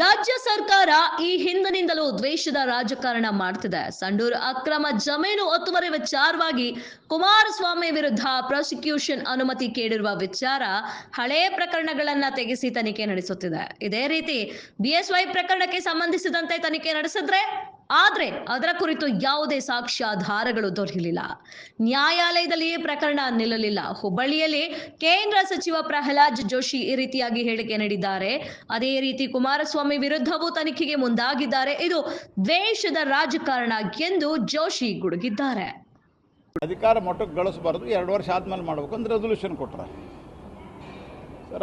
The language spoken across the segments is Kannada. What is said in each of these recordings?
ರಾಜ್ಯ ಸರ್ಕಾರ ಈ ಹಿಂದಿನಿಂದಲೂ ದ್ವೇಷದ ರಾಜಕಾರಣ ಮಾಡ್ತಿದೆ. ಸಂಡೂರು ಅಕ್ರಮ ಜಮೀನು ಒತ್ತುವರಿ ವಿಚಾರವಾಗಿ ಕುಮಾರಸ್ವಾಮಿ ವಿರುದ್ಧ ಪ್ರಾಸಿಕ್ಯೂಷನ್ ಅನುಮತಿ ಕೇಳಿರುವ ವಿಚಾರ ಹಳೆ ಪ್ರಕರಣಗಳನ್ನ ತೆಗೆಸಿ ತನಿಖೆ ನಡೆಸುತ್ತಿದೆ. ಇದೇ ರೀತಿ ಬಿಎಸ್ವೈ ಪ್ರಕರಣಕ್ಕೆ ಸಂಬಂಧಿಸಿದಂತೆ ತನಿಖೆ ನಡೆಸಿದ್ರೆ ಆದ್ರೆ ಅದರ ಕುರಿತು ಯಾವುದೇ ಸಾಕ್ಷ್ಯಾಧಾರಗಳು ದೊರೆಯಲಿಲ್ಲ. ನ್ಯಾಯಾಲಯದಲ್ಲಿ ಪ್ರಕರಣ ನಿಲ್ಲಲಿಲ್ಲ. ಹುಬ್ಬಳ್ಳಿಯಲ್ಲಿ ಕೇಂದ್ರ ಸಚಿವ ಪ್ರಹ್ಲಾದ್ ಜೋಶಿ ಈ ರೀತಿಯಾಗಿ ಹೇಳಿಕೆ ನೀಡಿದ್ದಾರೆ. ಅದೇ ರೀತಿ ಕುಮಾರಸ್ವಾಮಿ ವಿರುದ್ಧವೂ ತನಿಖೆಗೆ ಮುಂದಾಗಿದ್ದಾರೆ. ಇದು ದ್ವೇಷದ ರಾಜಕಾರಣ ಎಂದು ಜೋಶಿ ಗುಡುಗಿದ್ದಾರೆ. ಅಧಿಕಾರ ಮಟ್ಟಕ್ಕೆ ಗಳಿಸಬಾರದು, 2 ವರ್ಷ ಆದ್ಮೇಲೆ ಮಾಡಬೇಕು ಅಂತ ರೆಸೊಲ್ಯೂಷನ್ ಕೊಟ್ಟರೆ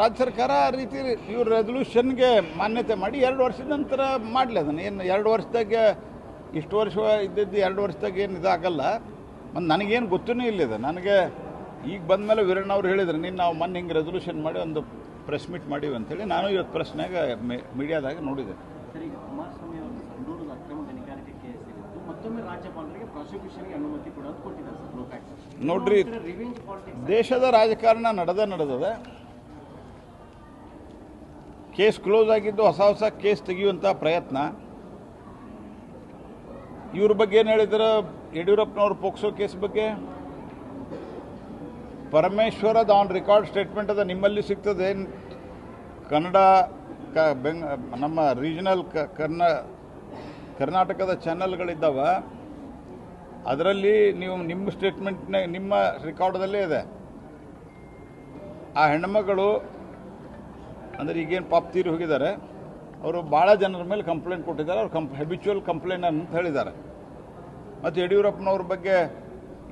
ರಾಜ್ಯ ಸರ್ಕಾರ ಆ ರೀತಿ ಇವ್ರ ರೆಸೊಲ್ಯೂಷನ್ಗೆ ಮಾನ್ಯತೆ ಮಾಡಿ 2 ವರ್ಷದ ನಂತರ ಮಾಡಲಿ. ಅದನ್ನು ಏನು 2 ವರ್ಷದಾಗ ಇಷ್ಟು ವರ್ಷ ಇದ್ದಿದ್ದು 2 ವರ್ಷದಾಗ ಏನು ಇದಾಗಲ್ಲ. ಮತ್ತು ನನಗೇನು ಗೊತ್ತೂ ಇಲ್ಲಿದೆ. ನನಗೆ ಈಗ ಬಂದ ಮೇಲೆ ವೀರಣ್ಣ ಅವ್ರು ಹೇಳಿದ್ರು, ನಾವು ಮೊನ್ನೆ ಹಿಂಗೆ ರೆಸೊಲ್ಯೂಷನ್ ಮಾಡಿ ಒಂದು ಪ್ರೆಸ್ ಮೀಟ್ ಮಾಡೀವಿ ಅಂತೇಳಿ ನಾನು ಇವತ್ತು ಪ್ರಶ್ನೆಗೆ ಮೀಡಿಯಾದಾಗ ನೋಡಿದೆ. ಸರಿ, ಕುಮಾರಸ್ವಾಮಿ ಅವರು ಸಂಡೂರು ಅಕ್ರಮ ಗಣಿಗಾರಿಕೆ ಕೇಸ್ ಇತ್ತು, ಮತ್ತೊಮ್ಮೆ ರಾಜ್ಯಪಾಲರಿಗೆ ಪ್ರಾಸಿಕ್ಯೂಷನ್ಗೆ ಅನುಮತಿ ಕೂಡ ಕೊಟ್ಟಿದ್ದಾರೆ ಸರ್ ಲೋಕಾಯುಕ್ತ. ನೋಡ್ರಿ, ದೇಶದ ರಾಜಕಾರಣ ನಡೆದದೆ. ಕೇಸ್ ಕ್ಲೋಸ್ ಆಗಿದ್ದು ಹೊಸ ಕೇಸ್ ತೆಗೆಯುವಂಥ ಪ್ರಯತ್ನ. ಇವ್ರ ಬಗ್ಗೆ ಏನು ಹೇಳಿದ್ರು ಯಡಿಯೂರಪ್ಪನವ್ರ ಪೋಕ್ಸೋ ಕೇಸ್ ಬಗ್ಗೆ? ಪರಮೇಶ್ವರದ ಆನ್ ರೆಕಾರ್ಡ್ ಸ್ಟೇಟ್ಮೆಂಟ್ ಅದ, ನಿಮ್ಮಲ್ಲಿ ಸಿಗ್ತದೆ. ಕನ್ನಡ ನಮ್ಮ ರೀಜನಲ್ ಕರ್ನಾಟಕದ ಚಾನಲ್ಗಳಿದ್ದಾವ, ಅದರಲ್ಲಿ ನೀವು ನಿಮ್ಮ ಸ್ಟೇಟ್ಮೆಂಟ್ನ ನಿಮ್ಮ ರೆಕಾರ್ಡ್ದಲ್ಲೇ ಇದೆ. ಆ ಹೆಣ್ಮಗಳು ಅಂದರೆ ಈಗೇನು ಪಾಪ ತೀರಿ ಹೋಗಿದ್ದಾರೆ, ಅವರು ಭಾಳ ಜನರ ಮೇಲೆ ಕಂಪ್ಲೇಂಟ್ ಕೊಟ್ಟಿದ್ದಾರೆ. ಅವ್ರು ಹ್ಯಾಬಿಚುವಲ್ ಕಂಪ್ಲೇಂಟ್ ಅಂತ ಹೇಳಿದ್ದಾರೆ. ಮತ್ತು ಯಡಿಯೂರಪ್ಪನವ್ರ ಬಗ್ಗೆ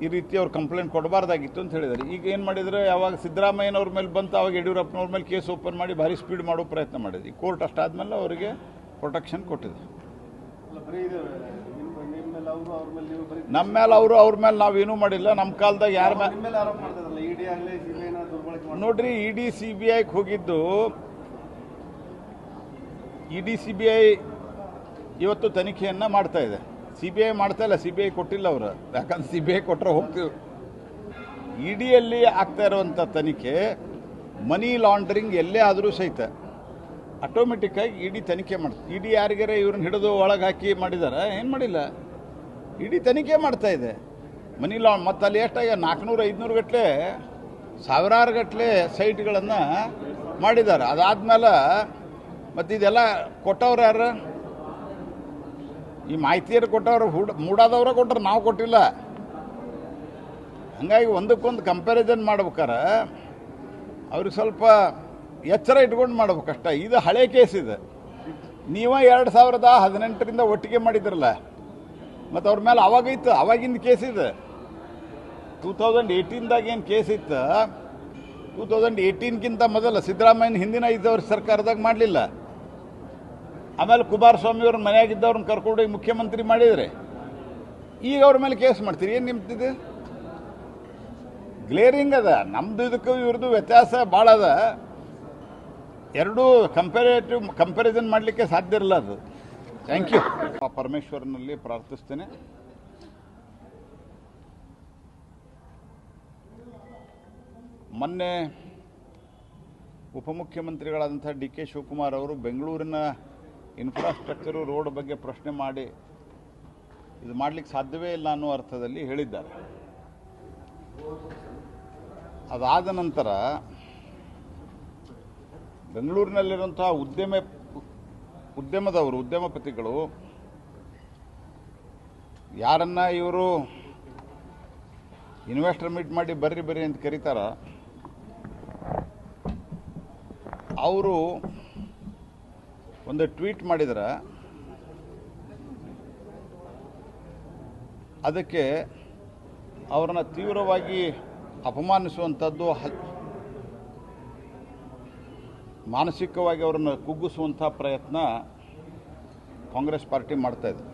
ಈ ರೀತಿ ಅವ್ರು ಕಂಪ್ಲೇಂಟ್ ಕೊಡಬಾರ್ದಾಗಿತ್ತು ಅಂತ ಹೇಳಿದ್ದಾರೆ. ಈಗ ಏನು ಮಾಡಿದರೆ, ಯಾವಾಗ ಸಿದ್ದರಾಮಯ್ಯನವ್ರ ಮೇಲೆ ಬಂತು ಅವಾಗ ಯಡಿಯೂರಪ್ಪನವ್ರ ಮೇಲೆ ಕೇಸ್ ಓಪನ್ ಮಾಡಿ ಭಾರಿ ಸ್ಪೀಡ್ ಮಾಡೋ ಪ್ರಯತ್ನ ಮಾಡಿದ್ವಿ. ಕೋರ್ಟ್ ಅಷ್ಟಾದ್ಮೇಲೆ ಅವರಿಗೆ ಪ್ರೊಟೆಕ್ಷನ್ ಕೊಟ್ಟಿದೆ. ನಮ್ಮ ಮೇಲೆ ಅವ್ರ ಮೇಲೆ ನಾವೇನೂ ಮಾಡಿಲ್ಲ. ನಮ್ಮ ಕಾಲದಾಗ ಯಾರ ಮೇಲೆ ನೋಡ್ರಿ, ಇಡಿ CBIಗೆ ಹೋಗಿದ್ದು, ಇಡಿ CBI ಇವತ್ತು ತನಿಖೆಯನ್ನು ಮಾಡ್ತಾ ಇದೆ. CBI ಮಾಡ್ತಾ ಇಲ್ಲ, CBI ಕೊಟ್ಟಿಲ್ಲ ಅವರು. ಯಾಕಂದ್ರೆ CBI ಕೊಟ್ಟರೆ ಹೋಗ್ತೀವಿ. ಇಡಿಯಲ್ಲಿ ಆಗ್ತಾ ಇರುವಂಥ ತನಿಖೆ ಮನಿ ಲಾಂಡ್ರಿಂಗ್ ಎಲ್ಲೇ ಆದರೂ ಸಹಿತ ಆಟೋಮೆಟಿಕ್ಕಾಗಿ ಇಡಿ ತನಿಖೆ ಮಾಡ್ತಾರೆ. ಇಡಿ ಯಾರಿಗಾರ ಇವ್ರನ್ನ ಹಿಡಿದು ಒಳಗೆ ಹಾಕಿ ಮಾಡಿದ್ದಾರೆ? ಏನು ಮಾಡಿಲ್ಲ. ಇಡಿ ತನಿಖೆ ಮಾಡ್ತಾ ಇದೆ ಮನಿ ಮತ್ತು ಅಲ್ಲಿ ಎಷ್ಟಾಗ 400-500 ಗಟ್ಟಲೆ ಸಾವಿರಾರು ಗಟ್ಟಲೆ ಸೈಟ್ಗಳನ್ನು ಮಾಡಿದ್ದಾರೆ. ಅದಾದ್ಮೇಲೆ ಮತ್ತು ಇದೆಲ್ಲ ಕೊಟ್ಟವ್ರು ಯಾರು? ಈ ಮಾಹಿತಿಯನ್ನು ಕೊಟ್ಟವ್ರು ಮೂಡಾದವ್ರ ಕೊಟ್ಟರು, ನಾವು ಕೊಟ್ಟಿಲ್ಲ. ಹಾಗಾಗಿ ಒಂದಕ್ಕೊಂದು ಕಂಪ್ಯಾರಿಸನ್ ಮಾಡ್ಬೇಕಾರೆ ಅವ್ರಿಗೆ ಸ್ವಲ್ಪ ಎಚ್ಚರ ಇಟ್ಕೊಂಡು ಮಾಡ್ಬೇಕಷ್ಟ. ಇದು ಹಳೆ ಕೇಸ್ ಇದೆ. ನೀವು 2018ರಿಂದ ಒಟ್ಟಿಗೆ ಮಾಡಿದ್ರಲ್ಲ, ಮತ್ತು ಅವ್ರ ಮೇಲೆ ಅವಾಗಿತ್ತು, ಅವಾಗಿಂದ ಕೇಸ್ ಇದೆ. 2018ದಾಗ ಏನು ಕೇಸ್ ಇತ್ತು, 2018ಗಿಂತ ಮೊದಲ ಸಿದ್ದರಾಮಯ್ಯನ ಹಿಂದಿನ 5 ವರ್ಷ ಸರ್ಕಾರದಾಗ ಮಾಡಲಿಲ್ಲ. ಆಮೇಲೆ ಕುಮಾರಸ್ವಾಮಿ ಅವ್ರ ಮನೆಯಾಗಿದ್ದವ್ರನ್ನ ಕರ್ಕೊಂಡು ಮುಖ್ಯಮಂತ್ರಿ ಮಾಡಿದರೆ ಈಗ ಅವ್ರ ಮೇಲೆ ಕೇಸ್ ಮಾಡ್ತೀರಿ. ಏನು ನಿಮ್ತಿದೆ? ಗ್ಲೇರಿಂಗ್ ಅದ. ನಮ್ದು ಇದಕ್ಕೂ ಇವ್ರದ್ದು ವ್ಯತ್ಯಾಸ ಭಾಳ ಅದ. ಎರಡೂ ಕಂಪ್ಯಾರಿಸನ್ ಮಾಡಲಿಕ್ಕೆ ಸಾಧ್ಯ ಇರಲ್ಲ ಅದು. Thank you. ಪರಮೇಶ್ವರನಲ್ಲಿ ಪ್ರಾರ್ಥಿಸ್ತೇನೆ. ಮೊನ್ನೆ ಉಪಮುಖ್ಯಮಂತ್ರಿಗಳಾದಂಥ DK ಶಿವಕುಮಾರ್ ಅವರು ಬೆಂಗಳೂರಿನ ಇನ್ಫ್ರಾಸ್ಟ್ರಕ್ಚರು ರೋಡ್ ಬಗ್ಗೆ ಪ್ರಶ್ನೆ ಮಾಡಿ ಇದು ಮಾಡಲಿಕ್ಕೆ ಸಾಧ್ಯವೇ ಇಲ್ಲ ಅನ್ನೋ ಅರ್ಥದಲ್ಲಿ ಹೇಳಿದ್ದಾರೆ. ಅದಾದ ನಂತರ ಬೆಂಗಳೂರಿನಲ್ಲಿರುವಂಥ ಉದ್ಯಮಪತಿಗಳು ಯಾರನ್ನ ಇವರು ಇನ್ವೆಸ್ಟರ್ ಮೀಟ್ ಮಾಡಿ ಬರ್ರಿ ಅಂತ ಕರೀತಾರ, ಅವರು ಒಂದು ಟ್ವೀಟ್ ಮಾಡಿದರೆ ಅದಕ್ಕೆ ಅವರನ್ನು ತೀವ್ರವಾಗಿ ಅಪಮಾನಿಸುವಂಥದ್ದು, ಮಾನಸಿಕವಾಗಿ ಅವರನ್ನು ಕುಗ್ಗಿಸುವಂಥ ಪ್ರಯತ್ನ ಕಾಂಗ್ರೆಸ್ ಪಾರ್ಟಿ ಮಾಡ್ತಾಯಿದೆ.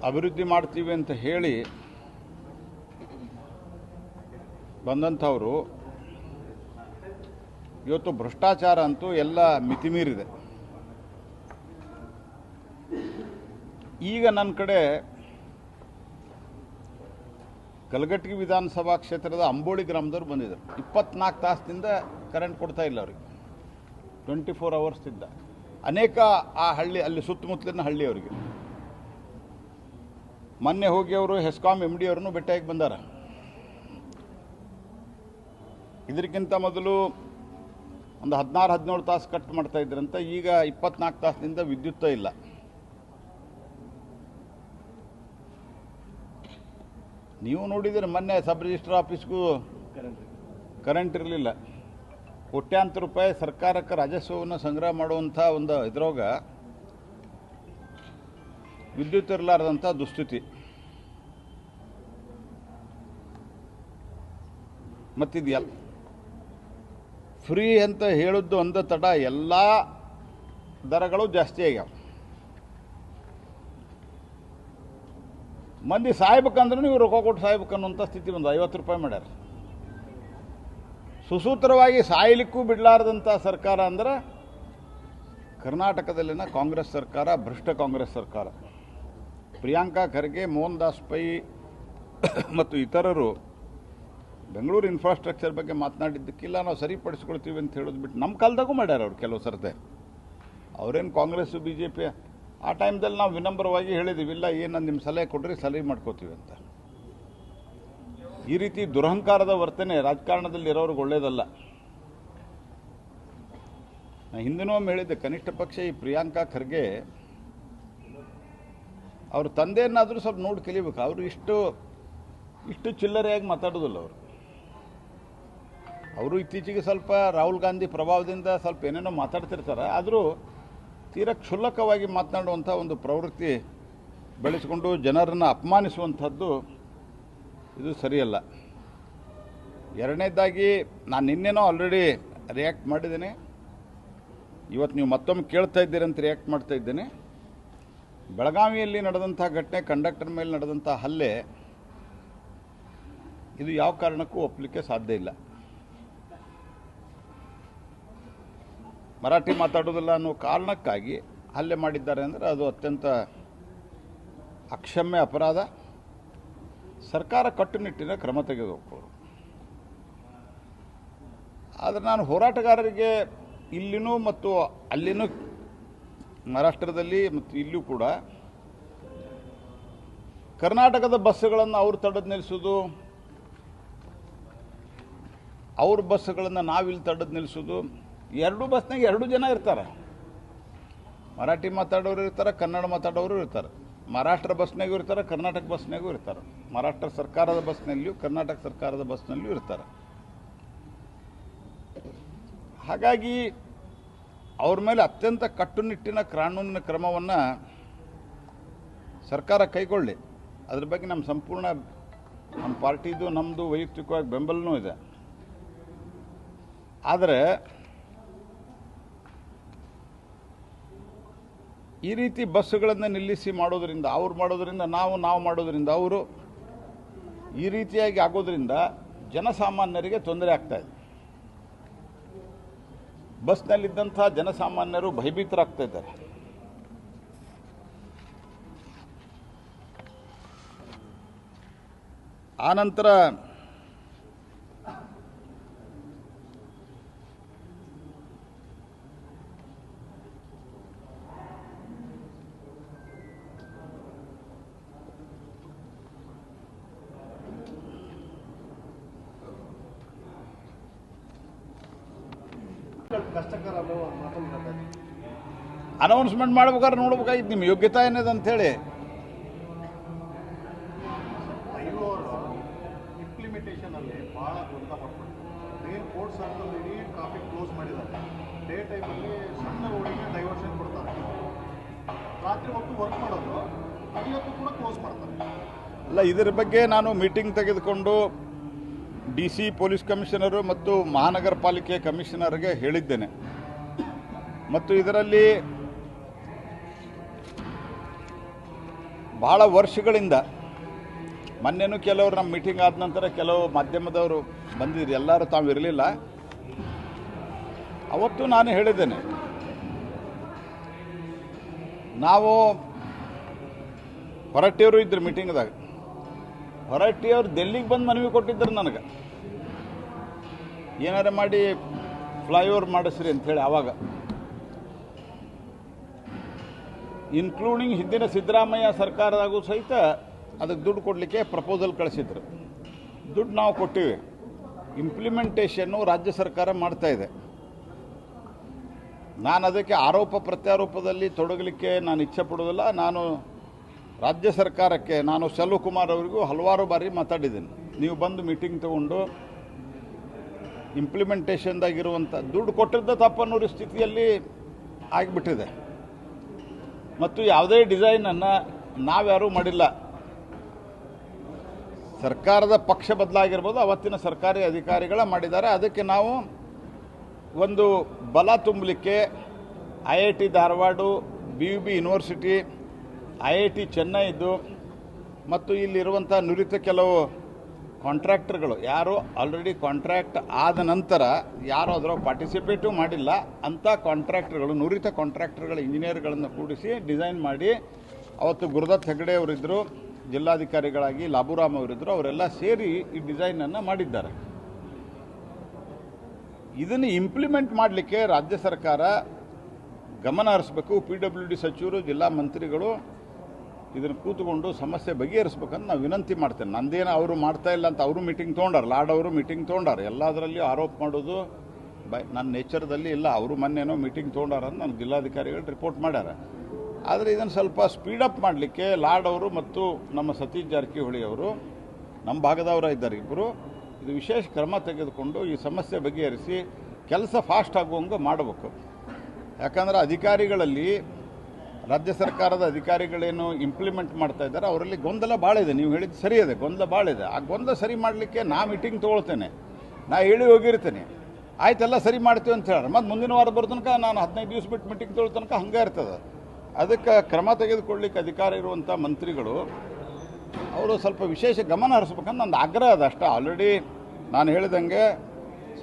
ಅಭಿವೃದ್ಧಿ ಮಾಡ್ತೀವಿ ಅಂತ ಹೇಳಿ ಬಂದಂಥವರು ಇವತ್ತು ಭ್ರಷ್ಟಾಚಾರ ಅಂತೂ ಎಲ್ಲ ಮಿತಿಮೀರಿದೆ. ಈಗ ನನ್ನ ಕಡೆ ಕಲಘಟಗಿ ವಿಧಾನಸಭಾ ಕ್ಷೇತ್ರದ ಅಂಬೋಳಿ ಗ್ರಾಮದವ್ರು ಬಂದಿದ್ದರು. 24 ತಾಸದಿಂದ ಕರೆಂಟ್ ಕೊಡ್ತಾ ಇಲ್ಲ ಅವ್ರಿಗೆ 24 ಅವರ್ಸಿಂದ. ಅನೇಕ ಆ ಹಳ್ಳಿ ಅಲ್ಲಿ ಸುತ್ತಮುತ್ತಲಿನ ಹಳ್ಳಿಯವರಿಗೆ ಮೊನ್ನೆ ಹೋಗಿ ಅವರು ಹೆಸ್ಕಾಂ MD ಅವ್ರನ್ನೂ ಭೇಟಿಯಾಗಿ ಬಂದಾರ. ಇದಕ್ಕಿಂತ ಮೊದಲು ಒಂದು 16-17 ತಾಸು ಕಟ್ ಮಾಡ್ತಾ ಇದ್ರಂತ, ಈಗ 24 ತಾಸಿನಿಂದ ವಿದ್ಯುತ್ತೇ ಇಲ್ಲ. ನೀವು ನೋಡಿದರೆ ಮೊನ್ನೆ ಸಬ್ ರಿಜಿಸ್ಟ್ರಾರ್ ಆಫೀಸ್ಗೂ ಕರೆಂಟ್ ಇರಲಿಲ್ಲ. ಕೋಟ್ಯಾಂತರ ರೂಪಾಯಿ ಸರ್ಕಾರಕ್ಕೆ ರಾಜಸ್ವವನ್ನು ಸಂಗ್ರಹ ಮಾಡುವಂಥ ಒಂದು ಇದ್ರೊಳಗ ವಿದ್ಯುತ್ ಇರಲಾರ್ದಂಥ ದುಸ್ಥಿತಿ. ಮತ್ತಿದೆಯಲ್ಲ ಫ್ರೀ ಅಂತ ಹೇಳಿದ್ದು ಒಂದು ತಡ, ಎಲ್ಲ ದರಗಳು ಜಾಸ್ತಿ ಆಗ್ಯಾವ. ಮಂದಿ ಸಾಯ್ಬೇಕಂದ್ರೂ ನೀವು ರೊಕ್ಕ ಕೊಟ್ಟು ಸಾಯ್ಬೇಕನ್ನುವಂಥ ಸ್ಥಿತಿ ಒಂದು 50 ರೂಪಾಯಿ ಮಾಡ್ಯಾರ. ಸುಸೂತ್ರವಾಗಿ ಸಾಯಲಿಕ್ಕೂ ಬಿಡಲಾರ್ದಂಥ ಸರ್ಕಾರ ಅಂದ್ರೆ ಕರ್ನಾಟಕದಲ್ಲಿನ ಕಾಂಗ್ರೆಸ್ ಸರ್ಕಾರ, ಭ್ರಷ್ಟ ಕಾಂಗ್ರೆಸ್ ಸರ್ಕಾರ. ಪ್ರಿಯಾಂಕಾ ಖರ್ಗೆ, ಮೋಹನ್ ದಾಸ್ ಪೈ ಮತ್ತು ಇತರರು ಬೆಂಗಳೂರು ಇನ್ಫ್ರಾಸ್ಟ್ರಕ್ಚರ್ ಬಗ್ಗೆ ಮಾತನಾಡಿದ್ದಕ್ಕಿಲ್ಲ ನಾವು ಸರಿಪಡಿಸ್ಕೊಳ್ತೀವಿ ಅಂತ ಹೇಳೋದು ಬಿಟ್ಟು ನಮ್ಮ ಕಾಲದಾಗೂ ಮಾಡ್ಯಾರ ಅವ್ರು ಕೆಲವು ಸರ್ತೆ. ಅವರೇನು ಕಾಂಗ್ರೆಸ್ಸು BJP ಆ ಟೈಮ್ದಲ್ಲಿ ನಾವು ವಿನಮ್ರವಾಗಿ ಹೇಳಿದ್ದೀವಿ, ಇಲ್ಲ ಏನು ನಿಮ್ಮ ಸಲಹೆ ಕೊಡ್ರಿ ಸಲಹೆ ಮಾಡ್ಕೋತೀವಿ ಅಂತ. ಈ ರೀತಿ ದುರಹಂಕಾರದ ವರ್ತನೆ ರಾಜಕಾರಣದಲ್ಲಿ ಇರೋರಿಗೆ ಒಳ್ಳೇದಲ್ಲ. ನಾನು ಹಿಂದಿನೂ ಒಮ್ಮೆ ಹೇಳಿದ್ದೆ, ಕನಿಷ್ಠ ಪಕ್ಷ ಈ ಪ್ರಿಯಾಂಕಾ ಖರ್ಗೆ ಅವ್ರ ತಂದೆಯನ್ನಾದರೂ ಸ್ವಲ್ಪ ನೋಡಿ ಕಲಿಬೇಕು. ಅವರು ಇಷ್ಟು ಚಿಲ್ಲರೆಯಾಗಿ ಮಾತಾಡೋದಿಲ್ಲ ಅವರು ಇತ್ತೀಚೆಗೆ ಸ್ವಲ್ಪ ರಾಹುಲ್ ಗಾಂಧಿ ಪ್ರಭಾವದಿಂದ ಸ್ವಲ್ಪ ಏನೇನೋ ಮಾತಾಡ್ತಿರ್ತಾರೆ, ಆದರೂ ತೀರಾ ಕ್ಷುಲ್ಲಕವಾಗಿ ಮಾತನಾಡುವಂಥ ಒಂದು ಪ್ರವೃತ್ತಿ ಬೆಳೆಸಿಕೊಂಡು ಜನರನ್ನು ಅಪಮಾನಿಸುವಂಥದ್ದು ಇದು ಸರಿಯಲ್ಲ. ಎರಡನೇದಾಗಿ ನಾನು ನಿನ್ನೆನೋ ಆಲ್ರೆಡಿ ರಿಯಾಕ್ಟ್ ಮಾಡಿದ್ದೇನೆ, ಇವತ್ತು ನೀವು ಮತ್ತೊಮ್ಮೆ ಕೇಳ್ತಾ ಇದ್ದೀರಿ ಅಂತ ರಿಯಾಕ್ಟ್ ಮಾಡ್ತಾ ಇದ್ದೇನೆ. ಬೆಳಗಾವಿಯಲ್ಲಿ ನಡೆದಂಥ ಘಟನೆ, ಕಂಡಕ್ಟರ್ ಮೇಲೆ ನಡೆದಂಥ ಹಲ್ಲೆ, ಇದು ಯಾವ ಕಾರಣಕ್ಕೂ ಒಪ್ಪಲಿಕ್ಕೆ ಸಾಧ್ಯ ಇಲ್ಲ. ಮರಾಠಿ ಮಾತಾಡೋದಿಲ್ಲ ಅನ್ನೋ ಕಾರಣಕ್ಕಾಗಿ ಹಲ್ಲೆ ಮಾಡಿದ್ದಾರೆ ಅಂದರೆ ಅದು ಅತ್ಯಂತ ಅಕ್ಷಮ್ಯ ಅಪರಾಧ. ಸರ್ಕಾರ ಕಟ್ಟುನಿಟ್ಟಿನ ಕ್ರಮ ತೆಗೆದುಕೊಳ್ಳೋದು. ಆದರೆ ನಾನು ಹೋರಾಟಗಾರರಿಗೆ ಇಲ್ಲಿನೂ ಮತ್ತು ಅಲ್ಲಿನೂ, ಮಹಾರಾಷ್ಟ್ರದಲ್ಲಿ ಮತ್ತು ಇಲ್ಲೂ ಕೂಡ ಕರ್ನಾಟಕದ ಬಸ್ಸುಗಳನ್ನು ಅವ್ರು ತಡೆದು ನಿಲ್ಲಿಸೋದು, ಅವ್ರ ಬಸ್ಸುಗಳನ್ನು ನಾವಿಲ್ಲಿ ತಡೆದು ನಿಲ್ಲಿಸೋದು. ಎರಡೂ ಬಸ್ನಾಗ 2 ಜನ ಇರ್ತಾರೆ. ಮರಾಠಿ ಮಾತಾಡೋರು ಇರ್ತಾರೆ, ಕನ್ನಡ ಮಾತಾಡೋರು ಇರ್ತಾರೆ. ಮಹಾರಾಷ್ಟ್ರ ಬಸ್ನಾಗೂ ಇರ್ತಾರೆ, ಕರ್ನಾಟಕ ಬಸ್ನಾಗೂ ಇರ್ತಾರೆ. ಮಹಾರಾಷ್ಟ್ರ ಸರ್ಕಾರದ ಬಸ್ನಲ್ಲಿಯೂ ಕರ್ನಾಟಕ ಸರ್ಕಾರದ ಬಸ್ನಲ್ಲಿಯೂ ಇರ್ತಾರೆ. ಹಾಗಾಗಿ ಅವ್ರ ಮೇಲೆ ಅತ್ಯಂತ ಕಟ್ಟುನಿಟ್ಟಿನ ಕಾನೂನಿನ ಕ್ರಮವನ್ನು ಸರ್ಕಾರ ಕೈಗೊಳ್ಳಿ. ಅದ್ರ ಬಗ್ಗೆ ನಮ್ಮ ಸಂಪೂರ್ಣ ನಮ್ಮ ಪಾರ್ಟಿದು ನಮ್ಮದು ವೈಯಕ್ತಿಕವಾಗಿ ಬೆಂಬಲನೂ ಇದೆ. ಆದರೆ ಈ ರೀತಿ ಬಸ್ಸುಗಳನ್ನು ನಿಲ್ಲಿಸಿ ಮಾಡೋದರಿಂದ, ಅವ್ರು ಮಾಡೋದರಿಂದ ನಾವು ಮಾಡೋದರಿಂದ ಅವರು, ಈ ರೀತಿಯಾಗಿ ಆಗೋದ್ರಿಂದ ಜನಸಾಮಾನ್ಯರಿಗೆ ತೊಂದರೆ ಆಗ್ತಾ ಇದೆ. ಬಸ್ನಲ್ಲಿದ್ದಂಥ ಜನಸಾಮಾನ್ಯರು ಭಯಭೀತರಾಗ್ತಾ ಇದ್ದಾರೆ. ಆನಂತರ ಅನೌನ್ಸ್ಮೆಂಟ್ ಮಾಡ್ಬೇಕಾದ್ರೆ ನೋಡ್ಬೇಕಾಗಿತ್ತು ನಿಮ್ಮ ಯೋಗ್ಯತಾ ಏನಿದೆ ಅಂಥೇಳಿ. ಇಂಪ್ಲಿಮೆಂಟೇಷನ್ ಅಲ್ಲಿ ಬಹಳ ಗೊಂದಲ ಮಾಡ್ತಾರೆ. ಮೇನ್ ಕೋರ್ಟ್ ಸರ್ಕಲ್ ಇಡೀ ಟ್ರಾಫಿಕ್ ಕ್ಲೋಸ್ ಮಾಡಿದ್ದಾರೆ. ಡೇ ಟೈಮಲ್ಲಿ ಸಣ್ಣ ರೋಡಿಗೆ ಡೈವರ್ಷನ್ ಕೊಡ್ತಾರೆ. ರಾತ್ರಿ ಹೊತ್ತು ವರ್ಕ್ ಮಾಡೋದು ಇವತ್ತು ಕೂಡ ಕ್ಲೋಸ್ ಮಾಡ್ತಾರೆ. ಅಲ್ಲ, ಇದರ ಬಗ್ಗೆ ನಾನು ಮೀಟಿಂಗ್ ತೆಗೆದುಕೊಂಡು DC ಪೊಲೀಸ್ ಕಮಿಷನರು ಮತ್ತು ಮಹಾನಗರ ಪಾಲಿಕೆ ಕಮಿಷನರ್ಗೆ ಹೇಳಿದ್ದೇನೆ. ಮತ್ತು ಇದರಲ್ಲಿ ಬಹಳ ವರ್ಷಗಳಿಂದ, ಮೊನ್ನೆನೂ ಕೆಲವರು ನಮ್ಮ ಮೀಟಿಂಗ್ ಆದ ನಂತರ ಕೆಲವು ಮಾಧ್ಯಮದವರು ಬಂದಿದ್ರು, ಎಲ್ಲರೂ ತಾವು ಇರಲಿಲ್ಲ. ಅವತ್ತು ನಾನು ಹೇಳಿದ್ದೇನೆ, ನಾವು ಹೊರಟ್ಟಿಯವರು ಇದ್ರು ಮೀಟಿಂಗ್ದಾಗ. ಹೊರಟ್ಟಿಯವರು ಡೆಲ್ಲಿಗೆ ಬಂದು ಮನವಿ ಕೊಟ್ಟಿದ್ದರು ನನಗೆ, ಏನಾರ ಮಾಡಿ ಫ್ಲೈಓವರ್ ಮಾಡಿಸ್ರಿ ಅಂಥೇಳಿ ಆವಾಗ ಇನ್ಕ್ಲೂಡಿಂಗ್ ಹಿಂದಿನ ಸಿದ್ದರಾಮಯ್ಯ ಸರ್ಕಾರದಾಗೂ ಸಹಿತ ಅದಕ್ಕೆ ದುಡ್ಡು ಕೊಡಲಿಕ್ಕೆ ಪ್ರಪೋಸಲ್ ಕಳಿಸಿದ್ರು. ದುಡ್ಡು ನಾವು ಕೊಟ್ಟಿವಿ. ಇಂಪ್ಲಿಮೆಂಟೇಷನ್ನು ರಾಜ್ಯ ಸರ್ಕಾರ ಮಾಡ್ತಾ ಇದೆ. ನಾನು ಅದಕ್ಕೆ ಆರೋಪ ಪ್ರತ್ಯಾರೋಪದಲ್ಲಿ ತೊಡಗಲಿಕ್ಕೆ ನಾನು ಇಚ್ಛೆ ಪಡೋದಿಲ್ಲ. ನಾನು ರಾಜ್ಯ ಸರ್ಕಾರಕ್ಕೆ ನಾನು ಸೆಲ್ವಕುಮಾರ್ ಅವರಿಗೂ ಹಲವಾರು ಬಾರಿ ಮಾತಾಡಿದ್ದೀನಿ. ನೀವು ಬಂದು ಮೀಟಿಂಗ್ ತಗೊಂಡು ಇಂಪ್ಲಿಮೆಂಟೇಷನ್ದಾಗಿರುವಂಥ ದುಡ್ಡು ಕೊಟ್ಟಿದ್ದ ತಪ್ಪನ್ನೋ ಸ್ಥಿತಿಯಲ್ಲಿ ಆಗಿಬಿಟ್ಟಿದೆ. ಮತ್ತು ಯಾವುದೇ ಡಿಸೈನನ್ನು ನಾವ್ಯಾರೂ ಮಾಡಿಲ್ಲ. ಸರ್ಕಾರದ ಪಕ್ಷ ಬದಲಾಗಿರ್ಬೋದು, ಅವತ್ತಿನ ಸರ್ಕಾರಿ ಅಧಿಕಾರಿಗಳ ಮಾಡಿದ್ದಾರೆ. ಅದಕ್ಕೆ ನಾವು ಒಂದು ಬಲ ತುಂಬಲಿಕ್ಕೆ IIT Dharwad, BUB university, IIT ಚೆನ್ನೈದು ಮತ್ತು ಇಲ್ಲಿರುವಂಥ ನುರಿತ ಕೆಲವು ಕಾಂಟ್ರಾಕ್ಟರ್ಗಳು ಯಾರು ಆಲ್ರೆಡಿ ಕಾಂಟ್ರಾಕ್ಟ್ ಆದ ನಂತರ ಯಾರು ಅದರ ಪಾರ್ಟಿಸಿಪೇಟು ಮಾಡಿಲ್ಲ ಅಂಥ ಕಾಂಟ್ರಾಕ್ಟರ್ಗಳು, ನುರಿತ ಕಾಂಟ್ರಾಕ್ಟರ್ಗಳ ಇಂಜಿನಿಯರ್ಗಳನ್ನು ಕೂಡಿಸಿ ಡಿಸೈನ್ ಮಾಡಿ, ಅವತ್ತು ಗುರುದತ್ ಹೆಗಡೆ ಅವರಿದ್ದರು ಜಿಲ್ಲಾಧಿಕಾರಿಗಳಾಗಿ, ಲಾಬುರಾಮ್ ಅವರಿದ್ದರು, ಅವರೆಲ್ಲ ಸೇರಿ ಈ ಡಿಸೈನನ್ನು ಮಾಡಿದ್ದಾರೆ. ಇದನ್ನು ಇಂಪ್ಲಿಮೆಂಟ್ ಮಾಡಲಿಕ್ಕೆ ರಾಜ್ಯ ಸರ್ಕಾರ ಗಮನ ಹರಿಸಬೇಕು. PWD ಸಚಿವರು, ಜಿಲ್ಲಾ ಮಂತ್ರಿಗಳು ಇದನ್ನು ಕೂತ್ಕೊಂಡು ಸಮಸ್ಯೆ ಬಗೆಹರಿಸ್ಬೇಕಂತ ನಾವು ವಿನಂತಿ ಮಾಡ್ತೇನೆ. ನಂದೇನು ಅವರು ಮಾಡ್ತಾ ಇಲ್ಲ ಅಂತ ಅವರು ಮೀಟಿಂಗ್ ತೊಗೊಂಡಾರ, ಲಾಡ್ ಅವರು ಮೀಟಿಂಗ್ ತೊಗೊಂಡಾರ. ಎಲ್ಲದರಲ್ಲಿಯೂ ಆರೋಪ ಮಾಡೋದು ನನ್ನ ನೇಚರ್ದಲ್ಲಿ ಇಲ್ಲ. ಅವರು ಮೊನ್ನೆನೋ ಮೀಟಿಂಗ್ ತೊಗೊಂಡಾರ ಅಂತ ನನಗೆ ಜಿಲ್ಲಾಧಿಕಾರಿಗಳು ರಿಪೋರ್ಟ್ ಮಾಡ್ಯಾರ. ಆದರೆ ಇದನ್ನು ಸ್ವಲ್ಪ ಸ್ಪೀಡಪ್ ಮಾಡಲಿಕ್ಕೆ ಲಾಡ್ ಅವರು ಮತ್ತು ನಮ್ಮ ಸತೀಶ್ ಜಾರಕಿಹೊಳಿ ಅವರು, ನಮ್ಮ ಭಾಗದವರ ಇದ್ದಾರೆ ಇಬ್ಬರು, ಇದು ವಿಶೇಷ ಕ್ರಮ ತೆಗೆದುಕೊಂಡು ಈ ಸಮಸ್ಯೆ ಬಗೆಹರಿಸಿ ಕೆಲಸ ಫಾಸ್ಟ್ ಆಗುವಂಗೆ ಮಾಡಬೇಕು. ಯಾಕಂದರೆ ಅಧಿಕಾರಿಗಳಲ್ಲಿ, ರಾಜ್ಯ ಸರ್ಕಾರದ ಅಧಿಕಾರಿಗಳೇನು ಇಂಪ್ಲಿಮೆಂಟ್ ಮಾಡ್ತಾ ಇದ್ದಾರೆ ಅವರಲ್ಲಿ ಗೊಂದಲ ಭಾಳ ಇದೆ. ನೀವು ಹೇಳಿದ್ದು ಸರಿ ಇದೆ, ಗೊಂದಲ ಭಾಳ ಇದೆ. ಆ ಗೊಂದಲ ಸರಿ ಮಾಡಲಿಕ್ಕೆ ನಾ ಮೀಟಿಂಗ್ ತೊಗೊಳ್ತೇನೆ, ನಾ ಹೇಳಿ ಹೋಗಿರ್ತೇನೆ, ಆಯ್ತೆಲ್ಲ ಸರಿ ಮಾಡ್ತೀವಿ ಅಂತ ಹೇಳಿ ಮತ್ತು ಮುಂದಿನ ವಾರ ಬರೋ ತನಕ ನಾನು 15 ದಿವಸ ಬಿಟ್ಟು ಮೀಟಿಂಗ್ ತೊಗೊಳ್ಳೋ ತನಕ ಹಂಗೆ ಇರ್ತದೆ. ಅದಕ್ಕೆ ಕ್ರಮ ತೆಗೆದುಕೊಳ್ಳಿಕ್ಕೆ ಅಧಿಕಾರ ಇರುವಂಥ ಮಂತ್ರಿಗಳು ಅವರು ಸ್ವಲ್ಪ ವಿಶೇಷ ಗಮನ ಹರಿಸ್ಬೇಕಂತ ನಂದು ಆಗ್ರಹ ಅದ ಅಷ್ಟೇ. ಆಲ್ರೆಡಿ ನಾನು ಹೇಳಿದಂಗೆ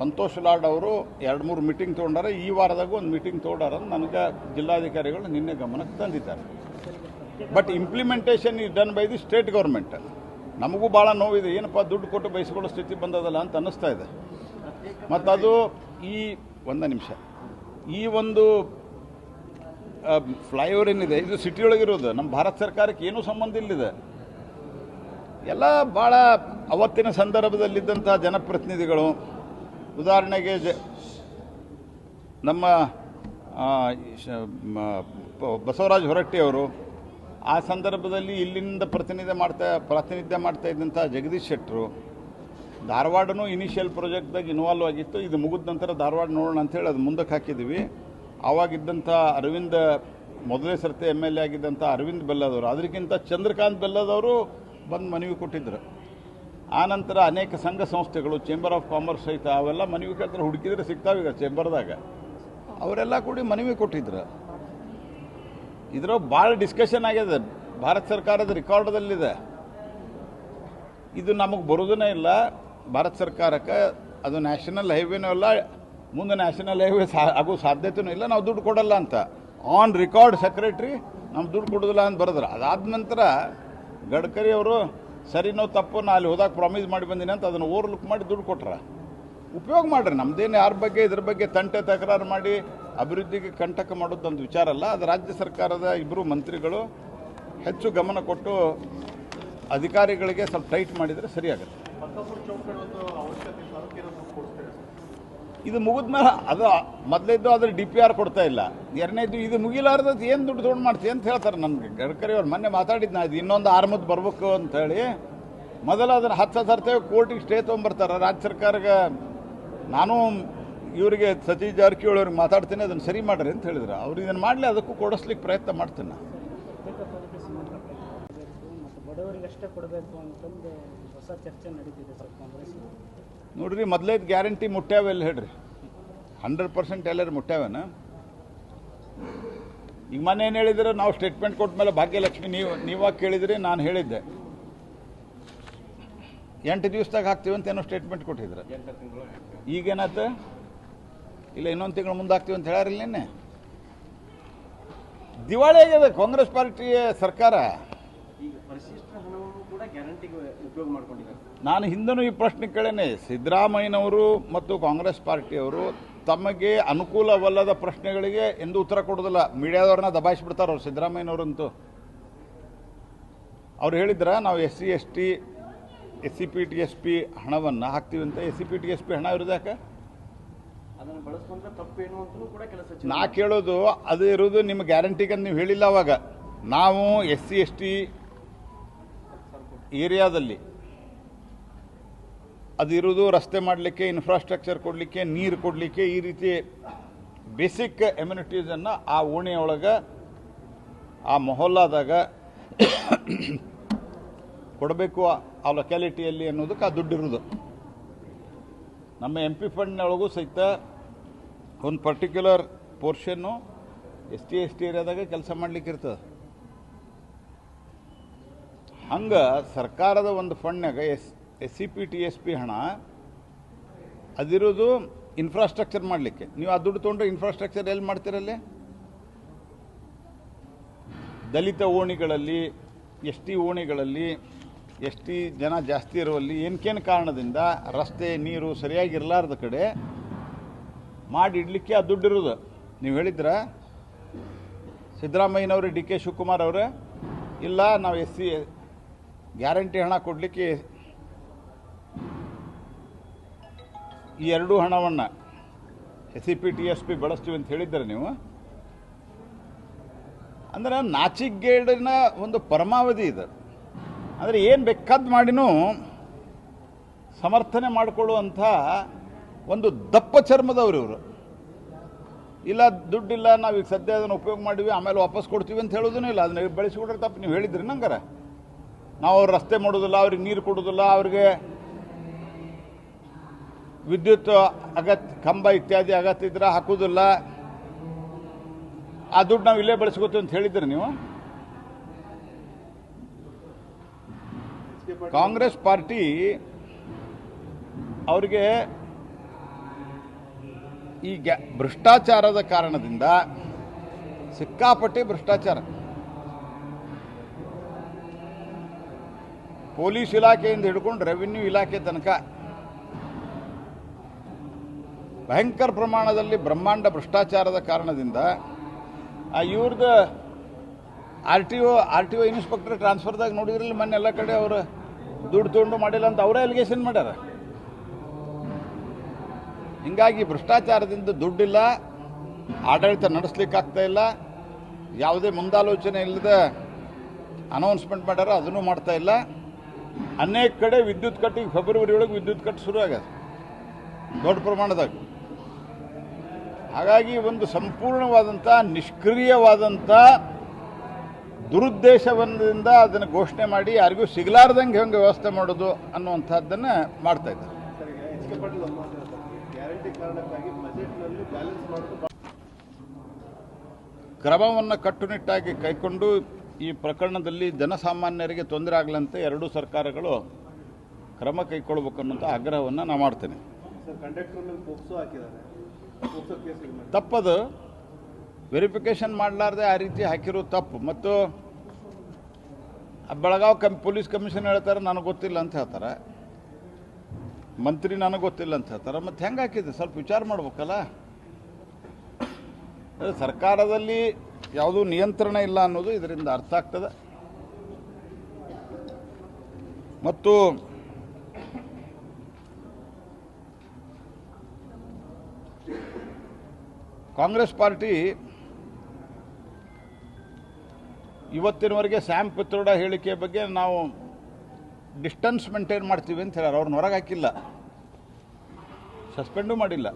ಸಂತೋಷ್ ಲಾಡ್ ಅವರು 2-3 ಮೀಟಿಂಗ್ ತೊಗೊಂಡಾರೆ. ಈ ವಾರದಾಗೂ ಒಂದು ಮೀಟಿಂಗ್ ತೊಗೊಂಡಾರ ನನಗೆ ಜಿಲ್ಲಾಧಿಕಾರಿಗಳು ನಿನ್ನೆ ಗಮನಕ್ಕೆ ತಂದಿದ್ದಾರೆ. But implementation is done by the state government. ನಮಗೂ ಭಾಳ ನೋವಿದೆ, ಏನಪ್ಪ ದುಡ್ಡು ಕೊಟ್ಟು ಬಯಸ್ಕೊಳ್ಳೋ ಸ್ಥಿತಿ ಬಂದದಲ್ಲ ಅಂತ ಅನ್ನಿಸ್ತಾ ಇದೆ. ಮತ್ತು ಅದು ಒಂದು ನಿಮಿಷ, ಈ ಒಂದು ಫ್ಲೈಓವರ್ ಏನಿದೆ ಇದು ಸಿಟಿಯೊಳಗಿರೋದು, ನಮ್ಮ ಭಾರತ ಸರ್ಕಾರಕ್ಕೆ ಏನೂ ಸಂಬಂಧ ಇಲ್ಲಿದೆ. ಎಲ್ಲ ಭಾಳ ಅವತ್ತಿನ ಸಂದರ್ಭದಲ್ಲಿದ್ದಂಥ ಜನಪ್ರತಿನಿಧಿಗಳು, ಉದಾಹರಣೆಗೆ ನಮ್ಮ ಬಸವರಾಜ ಹೊರಟ್ಟಿಯವರು, ಆ ಸಂದರ್ಭದಲ್ಲಿ ಇಲ್ಲಿಂದ ಪ್ರಾತಿನಿಧ್ಯ ಮಾಡ್ತಾ ಇದ್ದಂಥ ಜಗದೀಶ್ ಶೆಟ್ಟರು, ಧಾರವಾಡನೂ ಇನಿಷಿಯಲ್ ಪ್ರಾಜೆಕ್ಟ್ದಾಗ ಇನ್ವಾಲ್ವ್ ಆಗಿತ್ತು. ಇದು ಮುಗಿದ ನಂತರ ಧಾರವಾಡ ನೋಡೋಣ ಅಂಥೇಳಿ ಅದು ಮುಂದಕ್ಕೆ ಹಾಕಿದ್ವಿ. ಆವಾಗಿದ್ದಂಥ ಅರವಿಂದ್, ಮೊದಲೇ ಸರ್ತಿ MLA ಆಗಿದ್ದಂಥ ಅರವಿಂದ್ ಬೆಲ್ಲದವರು, ಅದಕ್ಕಿಂತ ಚಂದ್ರಕಾಂತ್ ಬೆಲ್ಲದವರು ಬಂದು ಮನವಿ ಕೊಟ್ಟಿದ್ದರು. ಆನಂತರ ಅನೇಕ ಸಂಘ ಸಂಸ್ಥೆಗಳು, ಚೇಂಬರ್ ಆಫ್ ಕಾಮರ್ಸ್ ಸಹಿತ ಅವೆಲ್ಲ ಮನವಿ ಕೇಳ್ತಾರೆ, ಹುಡುಕಿದ್ರೆ ಸಿಗ್ತಾವೀಗ ಚೇಂಬರ್ದಾಗ, ಅವರೆಲ್ಲ ಕೂಡಿ ಮನವಿ ಕೊಟ್ಟಿದ್ರು. ಇದರ ಭಾಳ ಡಿಸ್ಕಷನ್ ಆಗಿದೆ, ಭಾರತ ಸರ್ಕಾರದ ರೆಕಾರ್ಡ್ದಲ್ಲಿದೆ. ಇದು ನಮಗೆ ಬರೋದೇ ಇಲ್ಲ ಭಾರತ ಸರ್ಕಾರಕ್ಕೆ. ಅದು ನ್ಯಾಷನಲ್ ಹೈವೇನೂ ಇಲ್ಲ, ಮುಂದೆ ನ್ಯಾಷನಲ್ ಹೈವೇ ಆಗೋ ಸಾಧ್ಯತೆಯೂ ಇಲ್ಲ. ನಾವು ದುಡ್ಡು ಕೊಡಲ್ಲ ಅಂತ ಆನ್ ರೆಕಾರ್ಡ್ ಸೆಕ್ರೆಟ್ರಿ ನಮ್ಮ ದುಡ್ಡು ಕೊಡೋದಿಲ್ಲ ಅಂತ ಬರೆದ್ರು. ಅದಾದ ನಂತರ ಗಡ್ಕರಿ ಅವರು ಸರಿನೋ ತಪ್ಪು, ನಾ ಅಲ್ಲಿ ಹೋದಾಗ ಪ್ರಾಮಿಸ್ ಮಾಡಿ ಬಂದೀನಿ ಅಂತ ಅದನ್ನು ಓವರ್ಲುಕ್ ಮಾಡಿ ದುಡ್ಡು ಕೊಟ್ರ. ಉಪಯೋಗ ಮಾಡಿರಿ, ನಮ್ಮದೇನು ಯಾರ ಬಗ್ಗೆ ಇದ್ರ ಬಗ್ಗೆ ತಂಟೆ ತಕರಾರು ಮಾಡಿ ಅಭಿವೃದ್ಧಿಗೆ ಕಂಟಕ ಮಾಡೋದು ಒಂದು ವಿಚಾರ ಅಲ್ಲ. ಅದು ರಾಜ್ಯ ಸರ್ಕಾರದ ಇಬ್ಬರು ಮಂತ್ರಿಗಳು ಹೆಚ್ಚು ಗಮನ ಕೊಟ್ಟು ಅಧಿಕಾರಿಗಳಿಗೆ ಸ್ವಲ್ಪ ಟೈಟ್ ಮಾಡಿದರೆ ಸರಿಯಾಗುತ್ತೆ. ಇದು ಮುಗಿದ್ಮೇಲೆ ಅದು ಮೊದಲೇದ್ದು ಅದ್ರ DPR ಕೊಡ್ತಾ ಇಲ್ಲ. ಎರಡನೇದು ಇದು ಮುಗಿಲಾರ್ದದ್ದು ಏನು ದುಡ್ಡು ತೊಗೊಂಡು ಮಾಡ್ತೀವಿ ಅಂತ ಹೇಳ್ತಾರೆ ನನಗೆ ಗಡ್ಕರಿ ಅವ್ರು. ಮೊನ್ನೆ ಮಾತಾಡಿದ್ದು ಇದು ಇನ್ನೊಂದು 6 ಮುದ್ದು ಬರಬೇಕು ಅಂಥೇಳಿ. ಮೊದಲು ಅದನ್ನು 10 ತರ್ತೇವೆ, ಕೋರ್ಟಿಗೆ ಸ್ಟೇ ತೊಗೊಂಬರ್ತಾರೆ ರಾಜ್ಯ ಸರ್ಕಾರಕ್ಕೆ. ನಾನು ಇವರಿಗೆ ಸತೀಶ್ ಜಾರಕಿಹೊಳಿ ಅವ್ರಿಗೆ ಮಾತಾಡ್ತೀನಿ, ಅದನ್ನು ಸರಿ ಮಾಡಿರಿ ಅಂತ ಹೇಳಿದ್ರು. ಅವ್ರು ಇದನ್ನು ಮಾಡಲಿ, ಅದಕ್ಕೂ ಕೊಡಿಸ್ಲಿಕ್ಕೆ ಪ್ರಯತ್ನ ಮಾಡ್ತೀನಿ. ಬಡವರಿಗಷ್ಟೇ ಕೊಡಬೇಕು ಅಂತಂದು ಹೊಸ ಚರ್ಚೆ ನಡೀತಿದೆ ಸರ್ ಕಾಂಗ್ರೆಸ್. ನೋಡ್ರಿ, ಮೊದಲೇದು ಗ್ಯಾರಂಟಿ ಮುಟ್ಟ್ಯಾವೆಲ್ಲ ಹೇಳ್ರಿ, 100% ಎಲ್ಲರೂ ಮುಟ್ಟ್ಯಾವೇನ? ಈಗ ಮೊನ್ನೆ ಏನು ಹೇಳಿದ್ರೆ, ನಾವು ಸ್ಟೇಟ್ಮೆಂಟ್ ಕೊಟ್ಟ ಮೇಲೆ ಭಾಗ್ಯಲಕ್ಷ್ಮಿ ನೀವಾಗ ಕೇಳಿದ್ರಿ, ನಾನು ಹೇಳಿದ್ದೆ 8 ದಿವಸದಾಗ ಹಾಕ್ತೀವಿ ಅಂತ ಏನೋ ಸ್ಟೇಟ್ಮೆಂಟ್ ಕೊಟ್ಟಿದ್ರು. ಈಗೇನಾಯ್ತು? ಇಲ್ಲ, ಇನ್ನೊಂದು ತಿಂಗಳು ಮುಂದೆ ಹಾಕ್ತೀವಿ ಅಂತ ಹೇಳ್ಯಾರಿಲ್ಲ. ನಿನ್ನೆ ದಿವಾಳಿ ಆಗಿದೆ ಕಾಂಗ್ರೆಸ್ ಪಾರ್ಟಿಯ ಸರ್ಕಾರ. ನಾನು ಹಿಂದೂ ಈ ಪ್ರಶ್ನೆ ಕೇಳೇನೆ. ಸಿದ್ದರಾಮಯ್ಯನವರು ಮತ್ತು ಕಾಂಗ್ರೆಸ್ ಪಾರ್ಟಿಯವರು ತಮಗೆ ಅನುಕೂಲವಲ್ಲದ ಪ್ರಶ್ನೆಗಳಿಗೆ ಎಂದು ಉತ್ತರ ಕೊಡೋದಿಲ್ಲ. ಮೀಡಿಯಾದವ್ರನ್ನ ದಬಾಯಿಸಿಬಿಡ್ತಾರೆ ಅವ್ರು, ಸಿದ್ದರಾಮಯ್ಯನವರಂತೂ. ಅವ್ರು ಹೇಳಿದ್ರ ನಾವು SC ST SCP TSP ಹಣವನ್ನು ಹಾಕ್ತೀವಿ ಅಂತ. SCP TSP ಹಣ ಇರೋದು ಯಾಕೆ? ಅದನ್ನು ಬಳಸ್ಕೊಂಡ್ರೆ ತಪ್ಪೇನು ಅಂತಲೂ ಕೂಡ ಕೆಲ ಸಚಿವರು ನಾ ಕೇಳೋದು ಅದು ಇರೋದು ನಿಮ್ಮ ಗ್ಯಾರಂಟಿಗೆ ನೀವು ಹೇಳಿಲ್ಲ. ಅವಾಗ ನಾವು SC ST ಏರಿಯಾದಲ್ಲಿ ಅದು ಇರೋದು ರಸ್ತೆ ಮಾಡಲಿಕ್ಕೆ, ಇನ್ಫ್ರಾಸ್ಟ್ರಕ್ಚರ್ ಕೊಡಲಿಕ್ಕೆ, ನೀರು ಕೊಡಲಿಕ್ಕೆ, ಈ ರೀತಿ ಬೇಸಿಕ್ ಎಮ್ಯುನಿಟೀಸನ್ನು ಆ ಓಣಿಯೊಳಗೆ ಆ ಮೊಹಲ್ಲಾದಾಗ ಕೊಡಬೇಕು ಆ ಲೊಕ್ಯಾಲಿಟಿಯಲ್ಲಿ ಅನ್ನೋದಕ್ಕೆ ಆ ದುಡ್ಡಿರೋದು. ನಮ್ಮ MP ಫಂಡ್ನೊಳಗೂ ಸಹಿತ ಒಂದು ಪರ್ಟಿಕ್ಯುಲರ್ ಪೋರ್ಷನ್ನು ST ST ಏರಿಯಾದಾಗ ಕೆಲಸ ಮಾಡ್ಲಿಕ್ಕೆ ಇರ್ತದೆ. ಹಂಗೆ ಸರ್ಕಾರದ ಒಂದು ಫಂಡ್ನಾಗ SCP TSP ಹಣ ಅದಿರೋದು ಇನ್ಫ್ರಾಸ್ಟ್ರಕ್ಚರ್ ಮಾಡಲಿಕ್ಕೆ. ನೀವು ಆ ದುಡ್ಡು ತೊಗೊಂಡ್ರೆ ಇನ್ಫ್ರಾಸ್ಟ್ರಕ್ಚರ್ ಎಲ್ಲಿ ಮಾಡ್ತೀರಲ್ಲಿ? ದಲಿತ ಓಣಿಗಳಲ್ಲಿ, ST ಓಣಿಗಳಲ್ಲಿ, ST ಜನ ಜಾಸ್ತಿ ಇರುವಲ್ಲಿ ಏನಕ್ಕೇನು ಕಾರಣದಿಂದ ರಸ್ತೆ ನೀರು ಸರಿಯಾಗಿರಲಾರ್ದ ಕಡೆ ಮಾಡಿಡ್ಲಿಕ್ಕೆ ಆ ದುಡ್ಡಿರೋದು. ನೀವು ಹೇಳಿದ್ರ ಸಿದ್ದರಾಮಯ್ಯನವರು, DK ಶಿವಕುಮಾರ್ ಅವರೇ, ಇಲ್ಲ ನಾವು SC ಗ್ಯಾರಂಟಿ ಹಣ ಕೊಡಲಿಕ್ಕೆ ಈ ಎರಡೂ ಹಣವನ್ನು SCP TSP ಬಳಸ್ತೀವಿ ಅಂತ ಹೇಳಿದ್ದಾರೆ ನೀವು. ಅಂದ್ರೆ ನಾಚಿಗೇಡಿನ ಒಂದು ಪರಮಾವಧಿ ಇದೆ. ಅಂದರೆ ಏನು ಬೇಕಾದ್ದು ಮಾಡಿನೂ ಸಮರ್ಥನೆ ಮಾಡಿಕೊಳ್ಳುವಂಥ ಒಂದು ದಪ್ಪ ಚರ್ಮದವರು ಇವರು. ಇಲ್ಲ ದುಡ್ಡಿಲ್ಲ, ನಾವೀಗ ಸದ್ಯ ಅದನ್ನು ಉಪಯೋಗ ಮಾಡಿವಿ, ಆಮೇಲೆ ವಾಪಸ್ ಕೊಡ್ತೀವಿ ಅಂತ ಹೇಳೋದೂ ಇಲ್ಲ. ಅದನ್ನ ಬಳಸಿಕೊಡ್ರೆ ತಪ್ಪು. ನೀವು ಹೇಳಿದ್ರಿ ನಂಗಾರ ನಾವು ಅವ್ರು ರಸ್ತೆ ಮಾಡೋದಿಲ್ಲ, ಅವ್ರಿಗೆ ನೀರು ಕೊಡೋದಿಲ್ಲ, ಅವ್ರಿಗೆ ವಿದ್ಯುತ್ ಕಂಬ ಇತ್ಯಾದಿ ಅಗತ್ಯ ಇದ್ರೆ ಹಾಕೋದಿಲ್ಲ, ಆ ದುಡ್ಡು ನಾವು ಇಲ್ಲೇ ಬಳಸ್ಕೋತೀವಿ ಅಂತ ಹೇಳಿದ್ರಿ ನೀವು. ಕಾಂಗ್ರೆಸ್ ಪಾರ್ಟಿ ಅವರಿಗೆ ಈ ಭ್ರಷ್ಟಾಚಾರದ ಕಾರಣದಿಂದ ಸಿಕ್ಕಾಪಟ್ಟೆ ಭ್ರಷ್ಟಾಚಾರ. ಪೊಲೀಸ್ ಇಲಾಖೆಯಿಂದ ಹಿಡ್ಕೊಂಡು ರೆವಿನ್ಯೂ ಇಲಾಖೆ ತನಕ ಭಯಂಕರ ಪ್ರಮಾಣದಲ್ಲಿ ಬ್ರಹ್ಮಾಂಡ ಭ್ರಷ್ಟಾಚಾರದ ಕಾರಣದಿಂದ ಇವ್ರದ್ದು ಆರ್ ಟಿ ಒ ಇನ್ಸ್ಪೆಕ್ಟರ್ ಟ್ರಾನ್ಸ್ಫರ್ದಾಗ ನೋಡಿದ್ರಲ್ಲಿ ಮೊನ್ನೆ ಎಲ್ಲ ಕಡೆ ಅವರು ದುಡ್ಡು ತೊಗೊಂಡು ಮಾಡಿಲ್ಲ ಅಂತ ಅವರೇ ಅಲಿಗೇಷನ್ ಮಾಡ್ಯಾರ. ಹಿಂಗಾಗಿ ಭ್ರಷ್ಟಾಚಾರದಿಂದ ದುಡ್ಡಿಲ್ಲ, ಆಡಳಿತ ನಡೆಸ್ಲಿಕ್ಕಾಗ್ತಾ ಇಲ್ಲ, ಯಾವುದೇ ಮುಂದಾಲೋಚನೆ ಇಲ್ಲದೆ ಅನೌನ್ಸ್ಮೆಂಟ್ ಮಾಡ್ಯಾರ, ಅದನ್ನು ಮಾಡ್ತಾ ಇಲ್ಲ. ಅನೇಕ ಕಡೆ ವಿದ್ಯುತ್ ಕಟ್, ಈಗ ಫೆಬ್ರವರಿ ಒಳಗೆ ವಿದ್ಯುತ್ ಕಟ್ ಶುರು ಆಗ್ಯದ ದೊಡ್ಡ ಪ್ರಮಾಣದಾಗ. ಹಾಗಾಗಿ ಒಂದು ಸಂಪೂರ್ಣವಾದಂಥ ನಿಷ್ಕ್ರಿಯವಾದಂಥ ದುರುದ್ದೇಶದಿಂದ ಅದನ್ನು ಘೋಷಣೆ ಮಾಡಿ ಯಾರಿಗೂ ಸಿಗಲಾರ್ದಂಗೆ ಹೆಂಗೆ ವ್ಯವಸ್ಥೆ ಮಾಡೋದು ಅನ್ನುವಂಥದ್ದನ್ನು ಮಾಡ್ತಾ ಇದ್ದಾರೆ. ಕ್ರಮವನ್ನು ಕಟ್ಟುನಿಟ್ಟಾಗಿ ಕೈಕೊಂಡು ಈ ಪ್ರಕರಣದಲ್ಲಿ ಜನಸಾಮಾನ್ಯರಿಗೆ ತೊಂದರೆ ಆಗಲಂತೆ ಎರಡೂ ಸರ್ಕಾರಗಳು ಕ್ರಮ ಕೈಗೊಳ್ಳಬೇಕನ್ನುವಂಥ ಆಗ್ರಹವನ್ನು ನಾನು ಮಾಡ್ತೇನೆ. ತಪ್ಪದು, ವೆರಿಫಿಕೇಷನ್ ಮಾಡಲಾರ್ದೆ ಆ ರೀತಿ ಹಾಕಿರೋ ತಪ್ಪು. ಮತ್ತು ಬೆಳಗಾವಿ ಪೊಲೀಸ್ ಕಮಿಷನ್ ಹೇಳ್ತಾರೆ ನನಗೆ ಗೊತ್ತಿಲ್ಲ ಅಂತ ಹೇಳ್ತಾರೆ, ಮಂತ್ರಿ ನನಗೆ ಗೊತ್ತಿಲ್ಲ ಅಂತ ಹೇಳ್ತಾರೆ. ಮತ್ತು ಹೆಂಗೆ ಹಾಕಿದೆ ಸ್ವಲ್ಪ ವಿಚಾರ ಮಾಡ್ಬೇಕಲ್ಲ. ಸರ್ಕಾರದಲ್ಲಿ ಯಾವುದೂ ನಿಯಂತ್ರಣ ಇಲ್ಲ ಅನ್ನೋದು ಇದರಿಂದ ಅರ್ಥ ಆಗ್ತದೆ. ಮತ್ತು ಕಾಂಗ್ರೆಸ್ ಪಾರ್ಟಿ ಇವತ್ತಿನವರೆಗೆ ಸ್ಯಾಮ್ ಪಿತ್ರೋಡ ಹೇಳಿಕೆ ಬಗ್ಗೆ ನಾವು ಡಿಸ್ಟೆನ್ಸ್ ಮೇಂಟೈನ್ ಮಾಡ್ತೀವಿ ಅಂತ ಹೇಳ್ಯಾರ. ಅವ್ರನ್ನ ಹೊರಗೆ ಹಾಕಿಲ್ಲ, ಸಸ್ಪೆಂಡು ಮಾಡಿಲ್ಲ.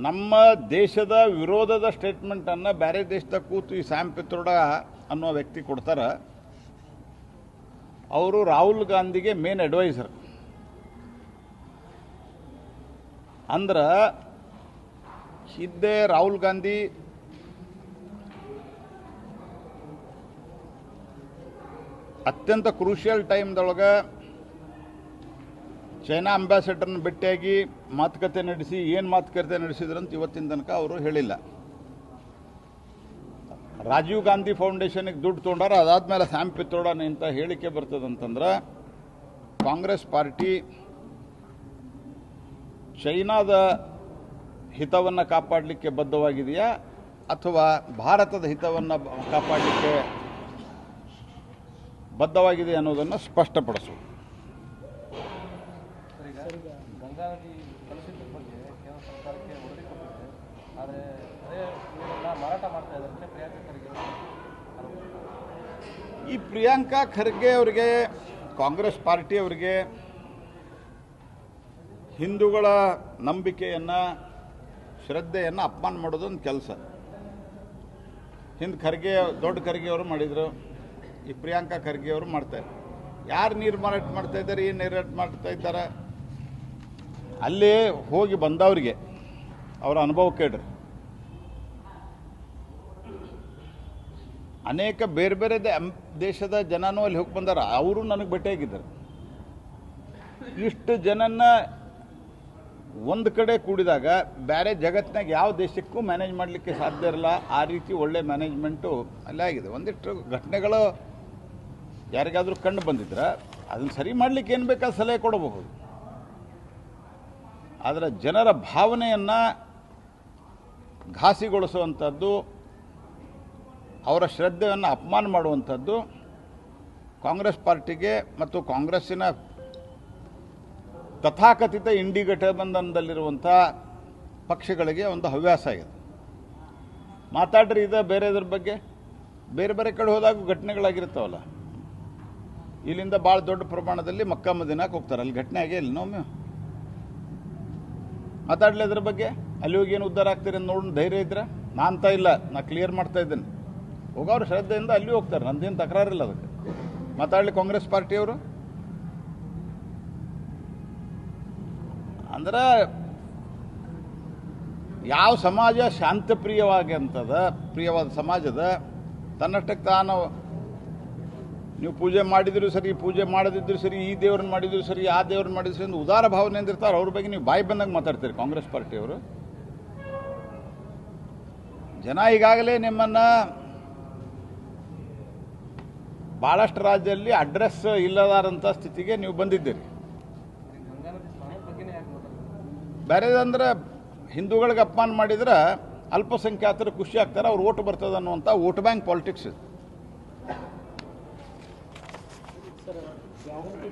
ನಮ್ಮ ದೇಶದ ವಿರೋಧದ ಸ್ಟೇಟ್ಮೆಂಟನ್ನು ಬೇರೆ ದೇಶದಾಗ ಕೂತು ಈ ಸ್ಯಾಮ್ ಪಿತ್ರೋಡ ಅನ್ನೋ ವ್ಯಕ್ತಿ ಕೊಡ್ತಾರೆ. ಅವರು ರಾಹುಲ್ ಗಾಂಧಿಗೆ ಮೇನ್ ಅಡ್ವೈಸರ್. ಅಂದ್ರೆ ಹಿಂದೆ ರಾಹುಲ್ ಗಾಂಧಿ ಅತ್ಯಂತ ಕ್ರೂಷಿಯಲ್ ಟೈಮ್ದೊಳಗೆ ಚೈನಾ ಅಂಬಾಸಿಡರ್ನ ಭೇಟಿಯಾಗಿ ಮಾತುಕತೆ ನಡೆಸಿ ಏನು ಮಾತುಕತೆ ನಡೆಸಿದ್ರಂತ ಇವತ್ತಿನ ತನಕ ಅವರು ಹೇಳಿಲ್ಲ. ರಾಜೀವ್ ಗಾಂಧಿ ಫೌಂಡೇಶನ್ಗೆ ದುಡ್ಡು ತೊಗೊಂಡಾರ, ಅದಾದಮೇಲೆ ಸ್ಯಾಮ್ ಪಿತ್ರೋಡನ ಇಂಥ ಹೇಳಿಕೆ ಬರ್ತದಂತಂದ್ರೆ ಕಾಂಗ್ರೆಸ್ ಪಾರ್ಟಿ ಚೈನಾದ ಹಿತವನ್ನು ಕಾಪಾಡಲಿಕ್ಕೆ ಬದ್ಧವಾಗಿದೆಯಾ ಅಥವಾ ಭಾರತದ ಹಿತವನ್ನು ಕಾಪಾಡಲಿಕ್ಕೆ ಬದ್ಧವಾಗಿದೆ ಅನ್ನೋದನ್ನು ಸ್ಪಷ್ಟಪಡಿಸುವುದು. ಗಂಗಾ ನದಿ ಕಲುಷಿತದ ಬಗ್ಗೆ ಕೇಂದ್ರ ಸರ್ಕಾರಕ್ಕೆ ವರದಿ ಕೊಟ್ಟಿದೆ. ಆದರೆ ಅದೇ ನೀರನ್ನು ಮಾರಾಟ ಮಾಡ್ತಾ ಇದ್ದಾರೆ ಪ್ರಿಯಾಂಕಾ ಖರ್ಗೆ. ಈ ಪ್ರಿಯಾಂಕಾ ಖರ್ಗೆ ಅವರಿಗೆ, ಕಾಂಗ್ರೆಸ್ ಪಾರ್ಟಿಯವರಿಗೆ ಹಿಂದೂಗಳ ನಂಬಿಕೆಯನ್ನು, ಶ್ರದ್ಧೆಯನ್ನು ಅಪಮಾನ ಮಾಡೋದೊಂದು ಕೆಲಸ. ಹಿಂದೆ ಖರ್ಗೆ, ದೊಡ್ಡ ಖರ್ಗೆ ಅವರು ಮಾಡಿದರು, ಈ ಪ್ರಿಯಾಂಕಾ ಖರ್ಗೆ ಅವರು ಮಾಡ್ತಾರೆ. ಯಾರು ನೀರು ಮಾರಾಟ ಮಾಡ್ತಾ ಇದ್ದಾರೆ, ಏನು ಮಾರಾಟ ಮಾಡ್ತಾ ಇದ್ದಾರೆ, ಅಲ್ಲೇ ಹೋಗಿ ಬಂದವರಿಗೆ ಅವರ ಅನುಭವ ಕೇಳ್ರಿ. ಅನೇಕ ಬೇರೆ ಬೇರೆ ದೇಶದ ಜನನೂ ಅಲ್ಲಿ ಹೋಗಿ ಬಂದಾರ, ಅವರು ನನಗೆ ಭೇಟಿಯಾಗಿದ್ದರು. ಇಷ್ಟು ಜನನ್ನ ಒಂದು ಕಡೆ ಕೂಡಿದಾಗ ಬೇರೆ ಜಗತ್ತಿನಾಗ ಯಾವ ದೇಶಕ್ಕೂ ಮ್ಯಾನೇಜ್ ಮಾಡಲಿಕ್ಕೆ ಸಾಧ್ಯ ಇರಲ್ಲ. ಆ ರೀತಿ ಒಳ್ಳೆ ಮ್ಯಾನೇಜ್ಮೆಂಟು ಅಲ್ಲೇ ಆಗಿದೆ. ಒಂದಿಷ್ಟು ಘಟನೆಗಳು ಯಾರಿಗಾದರೂ ಕಂಡು ಬಂದಿದ್ರೆ ಅದನ್ನು ಸರಿ ಮಾಡಲಿಕ್ಕೆ ಏನು ಬೇಕಾದ ಸಲಹೆ ಕೊಡಬಹುದು. ಆದರೆ ಜನರ ಭಾವನೆಯನ್ನು ಘಾಸಿಗೊಳಿಸುವಂಥದ್ದು, ಅವರ ಶ್ರದ್ಧೆಯನ್ನು ಅಪಮಾನ ಮಾಡುವಂಥದ್ದು ಕಾಂಗ್ರೆಸ್ ಪಾರ್ಟಿಗೆ ಮತ್ತು ಕಾಂಗ್ರೆಸ್ಸಿನ ತಥಾಕಥಿತ ಇಂಡಿ ಗಠಬಂಧನದಲ್ಲಿರುವಂಥ ಪಕ್ಷಗಳಿಗೆ ಒಂದು ಹವ್ಯಾಸ ಆಗಿದೆ. ಮಾತಾಡ್ರಿ ಇದು ಬೇರೆದ್ರ ಬಗ್ಗೆ, ಬೇರೆ ಬೇರೆ ಕಡೆ ಹೋದಾಗ ಘಟನೆಗಳಾಗಿರ್ತಾವಲ್ಲ. ಇಲ್ಲಿಂದ ಭಾಳ ದೊಡ್ಡ ಪ್ರಮಾಣದಲ್ಲಿ ಮಕ್ಕಾ ಮದೀನಾಕ್ಕೆ ಹೋಗ್ತಾರೆ, ಅಲ್ಲಿ ಘಟನೆ ಆಗೇ ಇಲ್ಲ. ಒಮ್ಮೆ ಮಾತಾಡಲಿ ಅದ್ರ ಬಗ್ಗೆ. ಅಲ್ಲಿ ಹೋಗಿ ಏನು ಉದ್ಧಾರ ಆಗ್ತೀರಿ ಅಂತ ನೋಡಿ ಧೈರ್ಯ ಇದ್ರೆ, ನಾ ಅಂತ ಇಲ್ಲ, ನಾ ಕ್ಲಿಯರ್ ಮಾಡ್ತಾ ಇದ್ದೇನೆ. ಹೋಗೋರು ಶ್ರದ್ಧೆಯಿಂದ ಅಲ್ಲಿ ಹೋಗ್ತಾರೆ, ನಂದೇನು ತಕರಾರಿಲ್ಲ ಅದಕ್ಕೆ. ಮಾತಾಡಲಿ ಕಾಂಗ್ರೆಸ್ ಪಾರ್ಟಿಯವರು. ಅಂದ್ರೆ ಯಾವ ಸಮಾಜ ಪ್ರಿಯವಾದ ಸಮಾಜದ ತನ್ನಷ್ಟಕ್ಕೆ ತಾನು ನೀವು ಪೂಜೆ ಮಾಡಿದ್ರು ಸರಿ, ಪೂಜೆ ಮಾಡದಿದ್ರು ಸರಿ, ಈ ದೇವ್ರನ್ನ ಮಾಡಿದ್ರು ಸರಿ, ಆ ದೇವ್ರನ್ನ ಮಾಡಿದ್ರು ಸರಿ, ಒಂದು ಉದಾರ ಭಾವನೆಯಿಂದ ಇರ್ತಾರೆ. ಅವ್ರ ಬಗ್ಗೆ ನೀವು ಬಾಯಿ ಬಂದಂಗೆ ಮಾತಾಡ್ತೀರಿ ಕಾಂಗ್ರೆಸ್ ಪಾರ್ಟಿಯವರು. ಜನ ಈಗಾಗಲೇ ನಿಮ್ಮನ್ನು ಭಾಳಷ್ಟು ರಾಜ್ಯದಲ್ಲಿ ಅಡ್ರೆಸ್ ಇಲ್ಲದಾರಂಥ ಸ್ಥಿತಿಗೆ ನೀವು ಬಂದಿದ್ದೀರಿ. ಬೇರೆದಂದ್ರೆ ಹಿಂದೂಗಳಿಗೆ ಅಪಮಾನ ಮಾಡಿದ್ರೆ ಅಲ್ಪಸಂಖ್ಯಾತರು ಖುಷಿ ಆಗ್ತಾರೆ, ಅವ್ರು ಓಟ್ ಬರ್ತದೆ ಅನ್ನುವಂಥ ವೋಟ್ ಬ್ಯಾಂಕ್ ಪಾಲಿಟಿಕ್ಸ್ ಇದು. Sir, guarantee